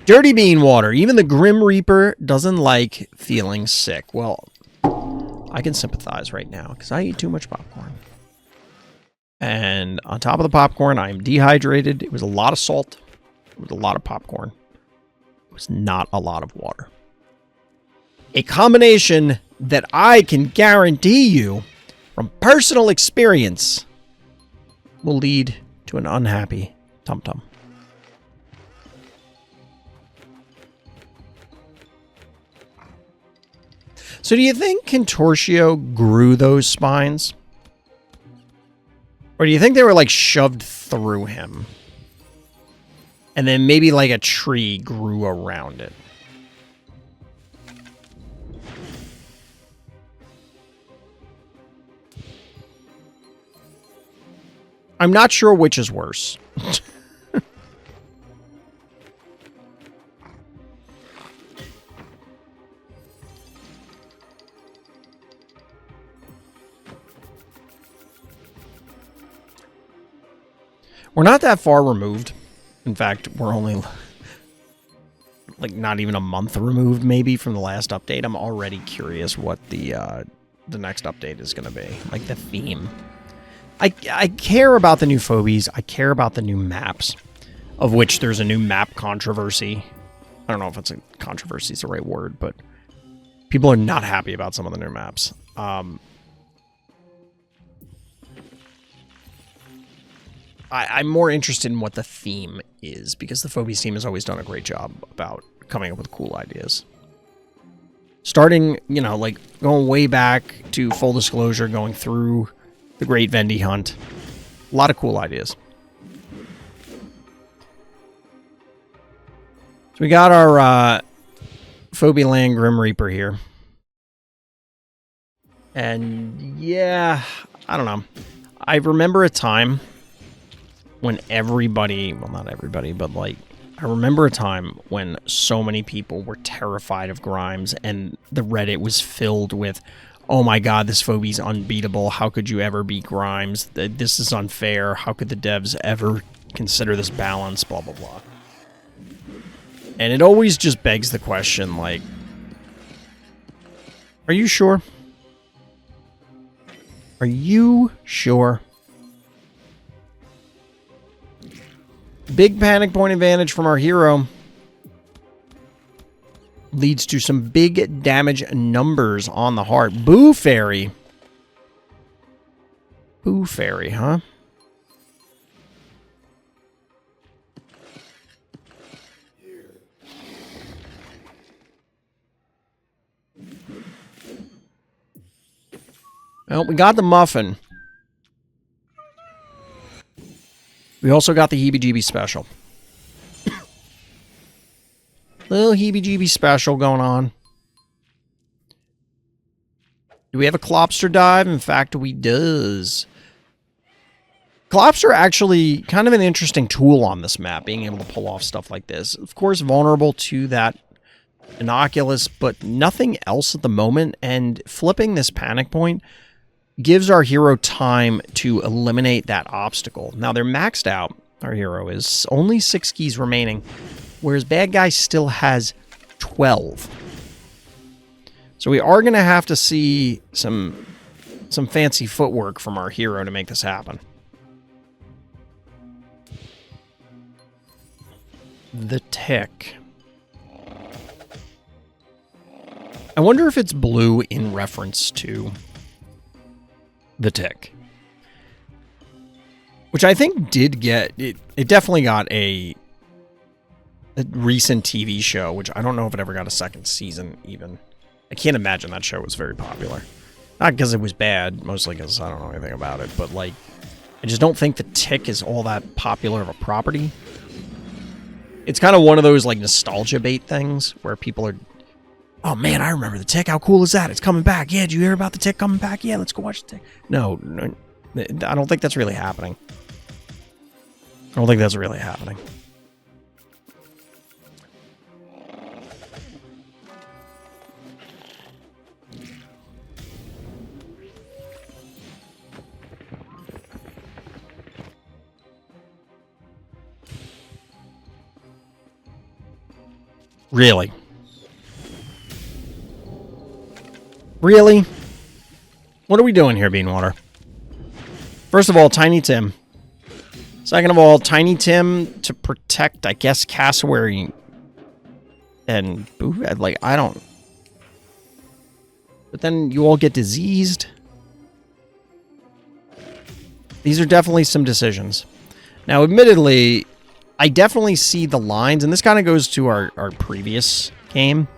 S1: Drtybeanwatr. Even the Grim Reaper doesn't like feeling sick. Well, I can sympathize right now, because I eat too much popcorn. And on top of the popcorn, I'm dehydrated. It was a lot of salt. It was a lot of popcorn. It was not a lot of water. A combination that I can guarantee you from personal experience will lead to an unhappy Tum-Tum. So do you think Contortio grew those spines? Or do you think they were like shoved through him? And then maybe like a tree grew around it? I'm not sure which is worse. We're not that far removed. In fact, we're only like not even a month removed maybe from the last update. I'm already curious what the next update is going to be. Like the theme. I care about the new Phobies. I care about the new maps, of which there's a new map controversy. I don't know if it's a controversy is the right word, but people are not happy about some of the new maps. I'm more interested in what the theme is, because the Phobies team has always done a great job about coming up with cool ideas. Starting, you know, like going way back to full disclosure, going through the Great Vendy Hunt. A lot of cool ideas. So we got our Phobie Land Grim Reaper here. And yeah, I don't know. I remember a time when everybody, well, not everybody, but like, I remember a time when so many people were terrified of Grimes, and the Reddit was filled with, oh my god, this Phobie's unbeatable. How could you ever beat Grimes? This is unfair. How could the devs ever consider this balance? Blah, blah, blah. And it always just begs the question, like, are you sure? Are you sure? Big panic point advantage from our hero leads to some big damage numbers on the heart. Boo Fairy. Boo Fairy, huh? Well, we got the muffin. We also got the heebie-jeebie special. Little heebie-jeebie special going on. Do we have a Clopster dive? In fact, we does. Clopster actually kind of an interesting tool on this map, being able to pull off stuff like this. Of course, vulnerable to that innocuous, but nothing else at the moment. And flipping this panic point gives our hero time to eliminate that obstacle. Now, they're maxed out. Our hero is only 6 keys remaining, whereas bad guy still has 12. So we are going to have to see some fancy footwork from our hero to make this happen. The Tick. I wonder if it's blue in reference to The Tick. Which I think did get... It definitely got a recent TV show, which I don't know if it ever got a second season, even. I can't imagine that show was very popular. Not because it was bad, mostly because I don't know anything about it, but, like, I just don't think The Tick is all that popular of a property. It's kind of one of those, like, nostalgia bait things, where people are... Oh, man, I remember The Tick. How cool is that? It's coming back. Yeah, did you hear about The Tick coming back? Yeah, let's go watch The Tick. No, I don't think that's really happening. I don't think that's really happening. Really? Really? What are we doing here, Beanwater? First of all, Tiny Tim. Second of all, Tiny Tim to protect, I guess, Cassowary and Boo. Like, I don't... but then you all get diseased. These are definitely some decisions. Now, admittedly, I definitely see the lines, and this kind of goes to our previous game.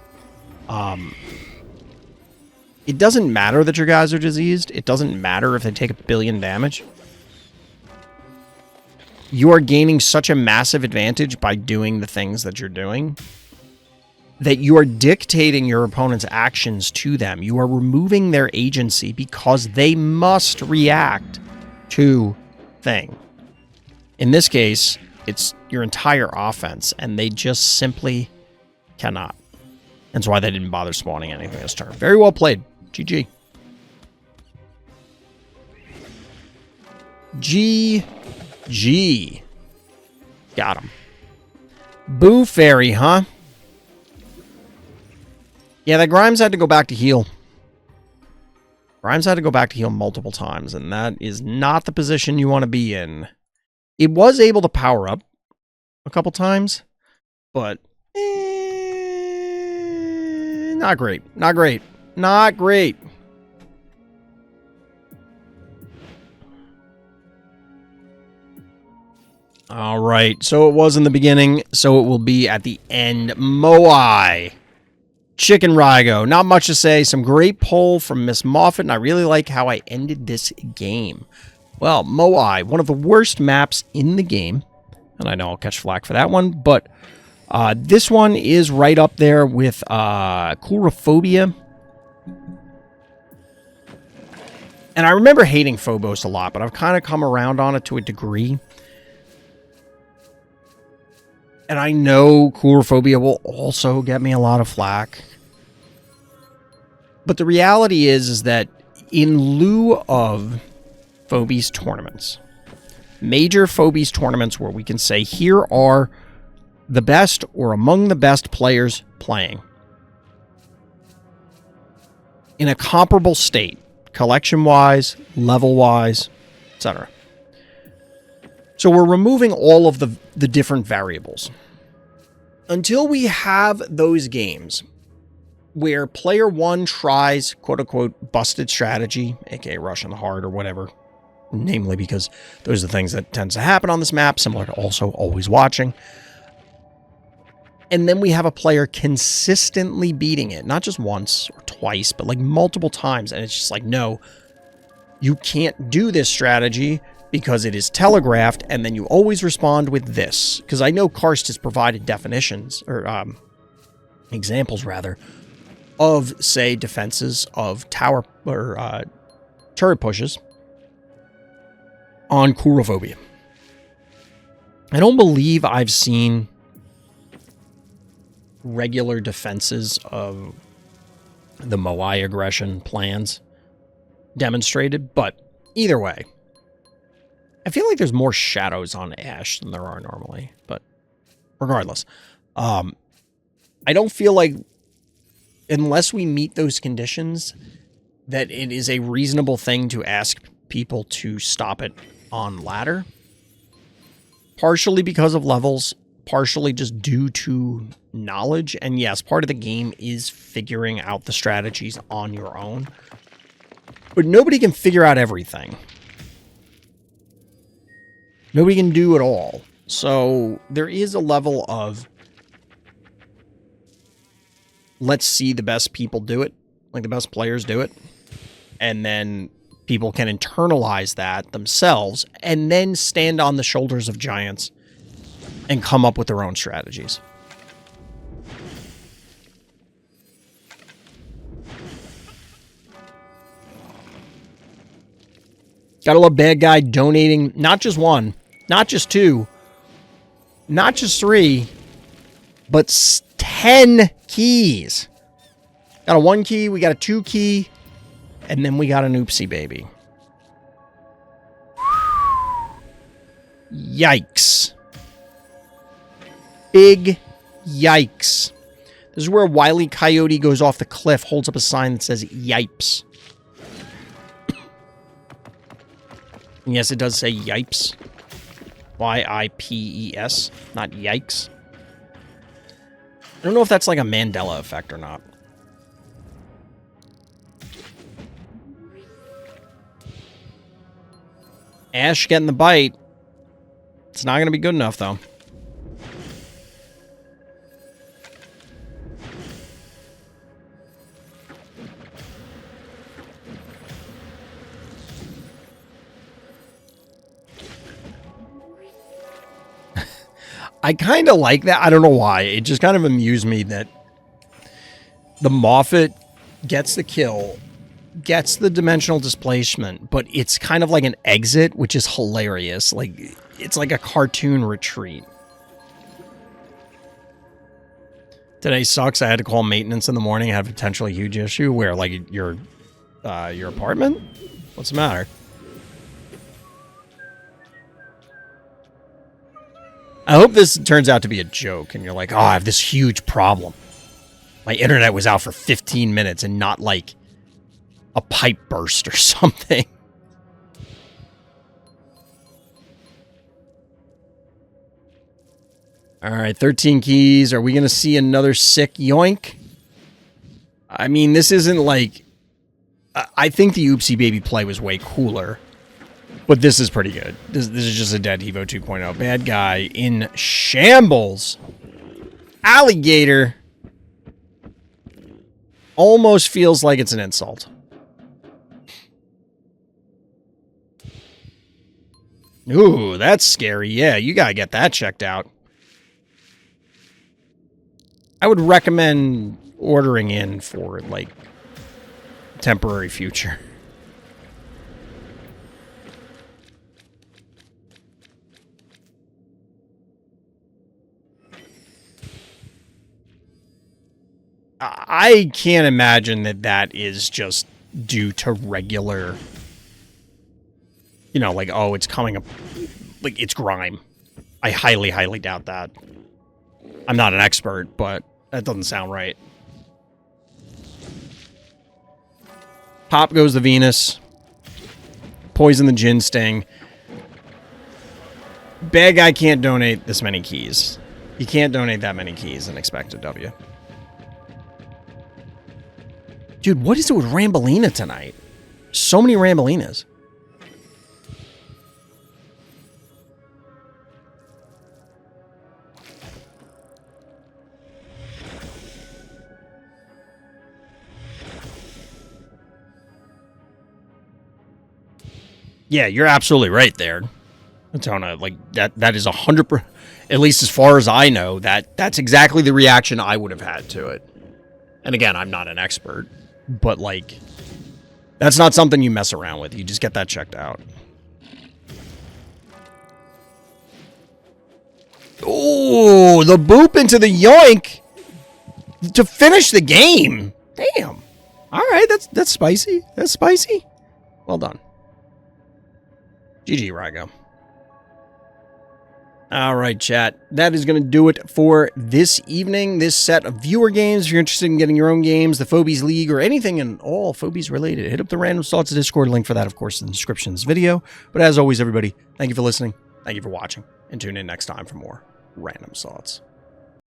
S1: It doesn't matter that your guys are diseased. It doesn't matter if they take 1 billion damage. You are gaining such a massive advantage by doing the things that you're doing that you are dictating your opponent's actions to them. You are removing their agency because they must react to thing. In this case, it's your entire offense, and they just simply cannot. That's why they didn't bother spawning anything this turn. Very well played. GG. GG. Got him. Boo Fairy, huh? Yeah, that Grimes had to go back to heal. Grimes had to go back to heal multiple times, and that is not the position you want to be in. It was able to power up a couple times, but not great. Not great. Not great. All right, so it was in the beginning, so it will be at the end. Moai. Chickenraigo. Not much to say. Some great pull from Miss Moffat, and I really like how I ended this game. Well, Moai, one of the worst maps in the game, and I know I'll catch flack for that one, but this one is right up there with Phobia. And I remember hating Phobos a lot, but I've kind of come around on it to a degree. And I know Phobia will also get me a lot of flack. But the reality is that in lieu of Phobies tournaments, major Phobies tournaments where we can say, here are the best or among the best players playing in a comparable state, collection-wise, level-wise, etc. So we're removing all of the different variables. Until we have those games where player one tries, quote-unquote, busted strategy, aka rush in the heart or whatever, namely because those are the things that tends to happen on this map, similar to also always watching. And then we have a player consistently beating it, not just once or twice, but like multiple times. And it's just like, no, you can't do this strategy because it is telegraphed, and then you always respond with this. Because I know Karst has provided definitions, or examples rather, of, say, defenses of tower or turret pushes on Phobia. I don't believe I've seen regular defenses of the Moai aggression plans demonstrated, but either way, I feel like there's more shadows on Ash than there are normally, but regardless, I don't feel like, unless we meet those conditions, that it is a reasonable thing to ask people to stop it on ladder. Partially because of levels, partially just due to knowledge, and yes, part of the game is figuring out the strategies on your own, but nobody can figure out everything. Nobody can do it all. So there is a level of, let's see the best people do it, like the best players do it, and then people can internalize that themselves and then stand on the shoulders of giants and come up with their own strategies. Gotta love Bad Guy donating not just one, not just two, not just three, but 10 keys. Got a 1 key, we got a 2 key, and then we got an oopsie baby. Yikes. Big yikes. This is where Wile E. Coyote goes off the cliff, holds up a sign that says yipes. And yes, it does say yipes. Y-I-P-E-S, not yikes. I don't know if that's like a Mandela effect or not. Ash getting the bite. It's not going to be good enough, though. I kind of like that. I don't know why. It just kind of amused me that the Moffat gets the kill, gets the dimensional displacement, but it's kind of like an exit, which is hilarious. Like, it's like a cartoon retreat. Today sucks. I had to call maintenance in the morning. I had a potentially huge issue. Where, like, your apartment? What's the matter? I hope this turns out to be a joke, and you're like, oh, I have this huge problem. My internet was out for 15 minutes and not, like, a pipe burst or something. All right, 13 keys. Are we going to see another sick yoink? I mean, this isn't like... I think the Oopsie Baby play was way cooler. But this is pretty good. This is just a dead Evo 2.0. Bad guy in shambles. Alligator. Almost feels like it's an insult. Ooh, that's scary. Yeah, you gotta get that checked out. I would recommend ordering in for, like, temporary future. I can't imagine that that is just due to regular, you know, like, oh, it's coming up, like, it's grime. I highly, highly doubt that. I'm not an expert, but that doesn't sound right. Pop goes the Venus. Poison the Gin Sting. Bad guy can't donate this many keys. You can't donate that many keys and expect a W. Dude, what is it with Rambolina tonight? So many Rambolinas. Yeah, you're absolutely right there, Atona. Like, that is 100%, at least as far as I know, that's exactly the reaction I would have had to it. And again, I'm not an expert, but, like, that's not something you mess around with. You just get that checked out. Oh, the boop into the yoink to finish the game. Damn. All right, that's spicy. That's spicy. Well done. GG, Rygo. All right, chat. That is going to do it for this evening, this set of viewer games. If you're interested in getting your own games, the Phobies League, or anything in all Phobies related, hit up the Random Thoughts Discord. Link for that, of course, in the description of this video. But as always, everybody, thank you for listening. Thank you for watching. And tune in next time for more Random Thoughts.